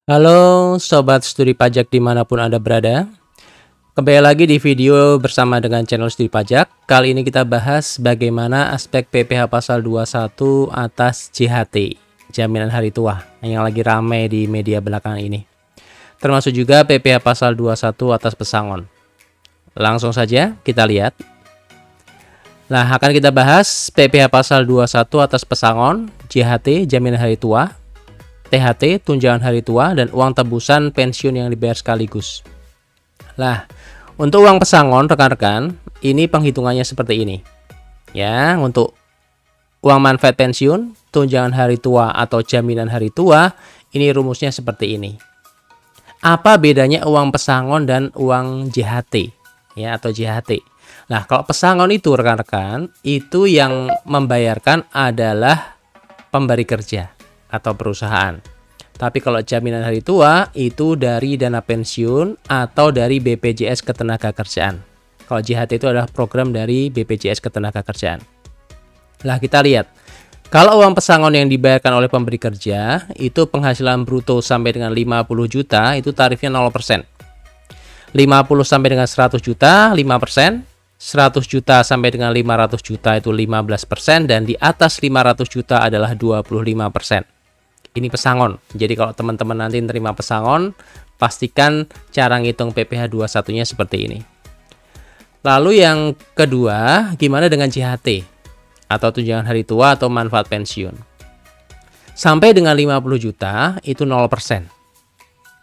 Halo Sobat Studi Pajak dimanapun Anda berada. Kembali lagi di video bersama dengan channel Studi Pajak. Kali ini kita bahas bagaimana aspek PPh pasal 21 atas JHT, jaminan hari tua, yang lagi ramai di media belakangan ini. Termasuk juga PPh pasal 21 atas pesangon. Langsung saja kita lihat. Nah, akan kita bahas PPh pasal 21 atas pesangon, JHT, jaminan hari tua, THT, tunjangan hari tua, dan uang tebusan pensiun yang dibayar sekaligus. Nah, untuk uang pesangon, rekan-rekan, ini penghitungannya seperti ini. Ya, untuk uang manfaat pensiun, tunjangan hari tua, atau jaminan hari tua, ini rumusnya seperti ini. Apa bedanya uang pesangon dan uang JHT? Ya, atau JHT. Nah, kalau pesangon itu, rekan-rekan, itu yang membayarkan adalah pemberi kerja atau perusahaan. Tapi kalau jaminan hari tua itu dari dana pensiun atau dari BPJS Ketenagakerjaan. Kalau JHT itu adalah program dari BPJS Ketenagakerjaan. Nah, kita lihat. Kalau uang pesangon yang dibayarkan oleh pemberi kerja itu penghasilan bruto sampai dengan 50 juta itu tarifnya 0%. 50 sampai dengan 100 juta 5%. 100 juta sampai dengan 500 juta itu 15%, dan di atas 500 juta adalah 25%. Ini pesangon. Jadi kalau teman-teman nanti nerima pesangon, pastikan cara ngitung PPh 21-nya seperti ini. Lalu yang kedua, gimana dengan JHT atau tunjangan hari tua atau manfaat pensiun? Sampai dengan 50 juta itu 0%.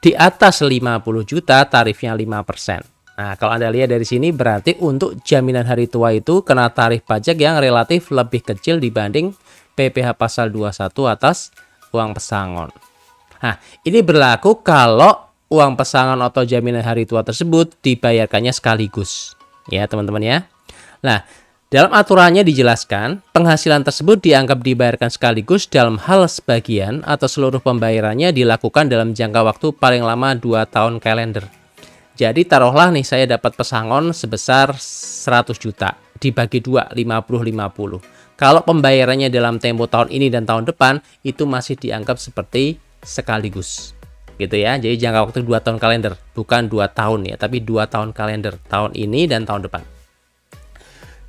Di atas 50 juta tarifnya 5%. Nah, kalau Anda lihat dari sini berarti untuk jaminan hari tua itu kena tarif pajak yang relatif lebih kecil dibanding PPh pasal 21 atas uang pesangon. Nah, ini berlaku kalau uang pesangon atau jaminan hari tua tersebut dibayarkannya sekaligus. Ya, teman-teman ya. Nah, dalam aturannya dijelaskan, penghasilan tersebut dianggap dibayarkan sekaligus dalam hal sebagian atau seluruh pembayarannya dilakukan dalam jangka waktu paling lama 2 tahun kalender. Jadi taruhlah nih saya dapat pesangon sebesar 100 juta dibagi 2, 50-50. Kalau pembayarannya dalam tempo tahun ini dan tahun depan itu masih dianggap seperti sekaligus. Gitu ya. Jadi jangka waktu 2 tahun kalender, bukan 2 tahun ya, tapi 2 tahun kalender, tahun ini dan tahun depan.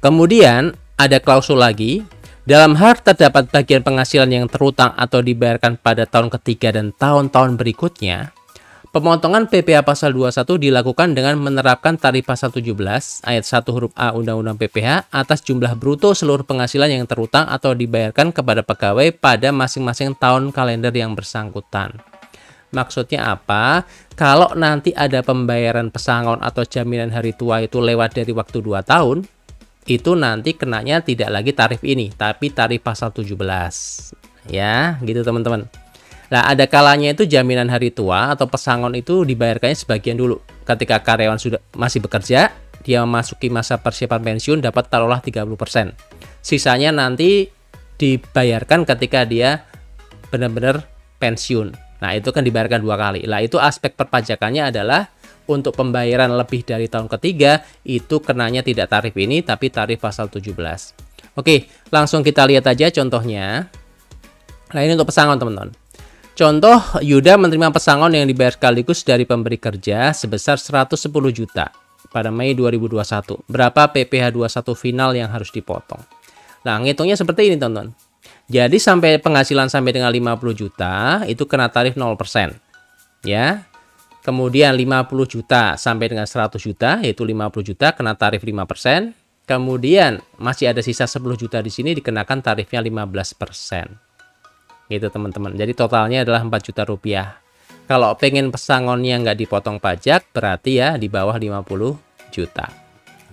Kemudian ada klausul lagi, dalam hal terdapat bagian penghasilan yang terutang atau dibayarkan pada tahun ketiga dan tahun-tahun berikutnya, pemotongan PPh pasal 21 dilakukan dengan menerapkan tarif pasal 17 ayat 1 huruf A Undang-Undang PPh atas jumlah bruto seluruh penghasilan yang terutang atau dibayarkan kepada pegawai pada masing-masing tahun kalender yang bersangkutan. Maksudnya apa? Kalau nanti ada pembayaran pesangon atau jaminan hari tua itu lewat dari waktu 2 tahun, itu nanti kenanya tidak lagi tarif ini, tapi tarif pasal 17. Ya, gitu teman-teman. Nah, ada kalanya itu jaminan hari tua atau pesangon itu dibayarkannya sebagian dulu. Ketika karyawan sudah masih bekerja, dia memasuki masa persiapan pensiun dapat taruhlah 30%. Sisanya nanti dibayarkan ketika dia benar-benar pensiun. Nah, itu kan dibayarkan 2 kali. Nah, itu aspek perpajakannya adalah untuk pembayaran lebih dari tahun ketiga, itu kenanya tidak tarif ini, tapi tarif pasal 17. Oke, langsung kita lihat aja contohnya. Nah, ini untuk pesangon, teman-teman. Contoh, Yuda menerima pesangon yang dibayar sekaligus dari pemberi kerja sebesar 110 juta pada Mei 2021. Berapa PPh 21 final yang harus dipotong? Nah, ngitungnya seperti ini, teman-teman. Jadi sampai penghasilan sampai dengan 50 juta itu kena tarif 0%. Ya. Kemudian 50 juta sampai dengan 100 juta yaitu 50 juta kena tarif 5%. Kemudian masih ada sisa 10 juta di sini dikenakan tarifnya 15%. Gitu teman-teman. Jadi totalnya adalah 4 juta rupiah. Kalau pengen pesangonnya nggak dipotong pajak, berarti ya di bawah 50 juta.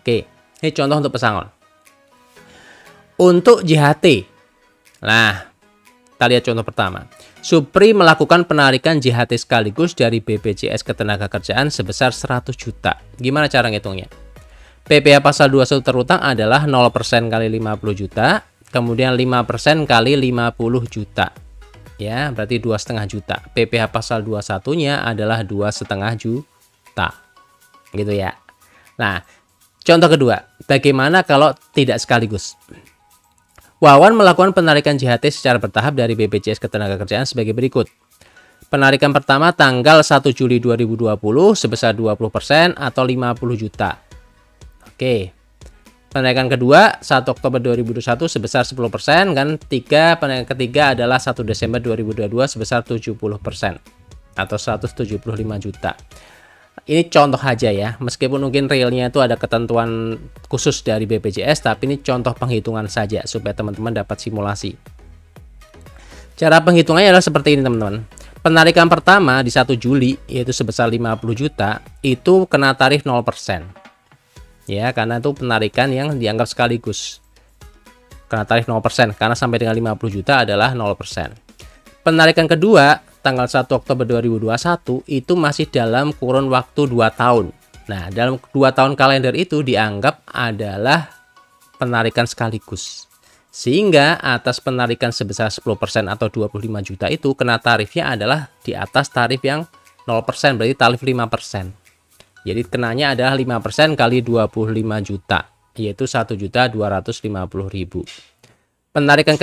Oke, ini contoh untuk pesangon. Untuk JHT. Nah, kita lihat contoh pertama. Supri melakukan penarikan JHT sekaligus dari BPJS Ketenagakerjaan sebesar 100 juta. Gimana cara ngitungnya? PPh pasal 21 terutang adalah 0% kali 50 juta. Kemudian 5% kali 50 juta. Ya, berarti 2,5 juta. PPh pasal 21-nya adalah 2,5 juta. Gitu ya. Nah, contoh kedua. Bagaimana kalau tidak sekaligus? Wawan melakukan penarikan JHT secara bertahap dari BPJS Ketenagakerjaan sebagai berikut. Penarikan pertama tanggal 1 Juli 2020 sebesar 20% atau 50 juta. Oke. Penarikan kedua 1 Oktober 2021 sebesar 10% kan. Penarikan ketiga adalah 1 Desember 2022 sebesar 70% atau 175 juta. Ini contoh aja ya, meskipun mungkin realnya itu ada ketentuan khusus dari BPJS, tapi ini contoh penghitungan saja supaya teman-teman dapat simulasi. Cara penghitungannya adalah seperti ini teman-teman. Penarikan pertama di 1 Juli yaitu sebesar 50 juta itu kena tarif 0%. Ya, karena itu penarikan yang dianggap sekaligus. Kena tarif 0% karena sampai dengan 50 juta adalah 0%. Penarikan kedua tanggal 1 Oktober 2021 itu masih dalam kurun waktu 2 tahun. Nah, dalam 2 tahun kalender itu dianggap adalah penarikan sekaligus. Sehingga atas penarikan sebesar 10% atau 25 juta itu kena tarifnya adalah di atas tarif yang 0%, berarti tarif 5%. Jadi kenanya adalah 5% kali 25 juta, yaitu 1.250.000. Penarikan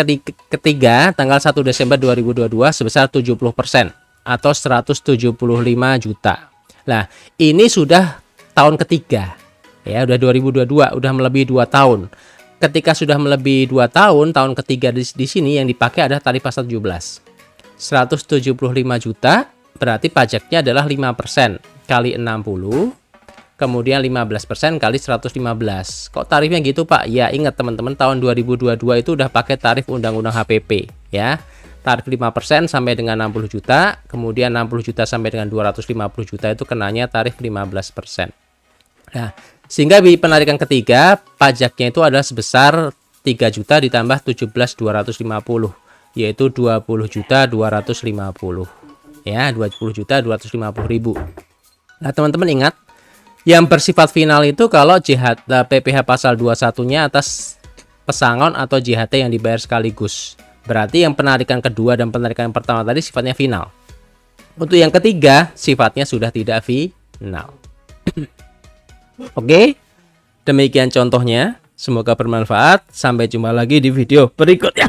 ketiga tanggal 1 Desember 2022 sebesar 70% atau 175 juta. Nah, ini sudah tahun ketiga. Ya, udah 2022, udah melebihi 2 tahun. Ketika sudah melebihi 2 tahun, tahun ketiga di sini yang dipakai adalah tarif pasal 17. 175 juta berarti pajaknya adalah 5% kali 60, kemudian 15% kali 115. Kok tarifnya gitu Pak? Ya ingat teman-teman, tahun 2022 itu udah pakai tarif Undang-Undang HPP ya. Tarif 5% sampai dengan 60 juta, kemudian 60 juta sampai dengan 250 juta itu kenanya tarif 15%. Nah, sehingga di penarikan ketiga pajaknya itu adalah sebesar 3 juta ditambah 17.250, yaitu 20.250. Ya, 20.250.000. Nah, teman-teman ingat, yang bersifat final itu kalau PPh pasal 21-nya atas pesangon atau JHT yang dibayar sekaligus. Berarti yang penarikan kedua dan penarikan yang pertama tadi sifatnya final. Untuk yang ketiga, sifatnya sudah tidak final. Oke, demikian contohnya. Semoga bermanfaat. Sampai jumpa lagi di video berikutnya.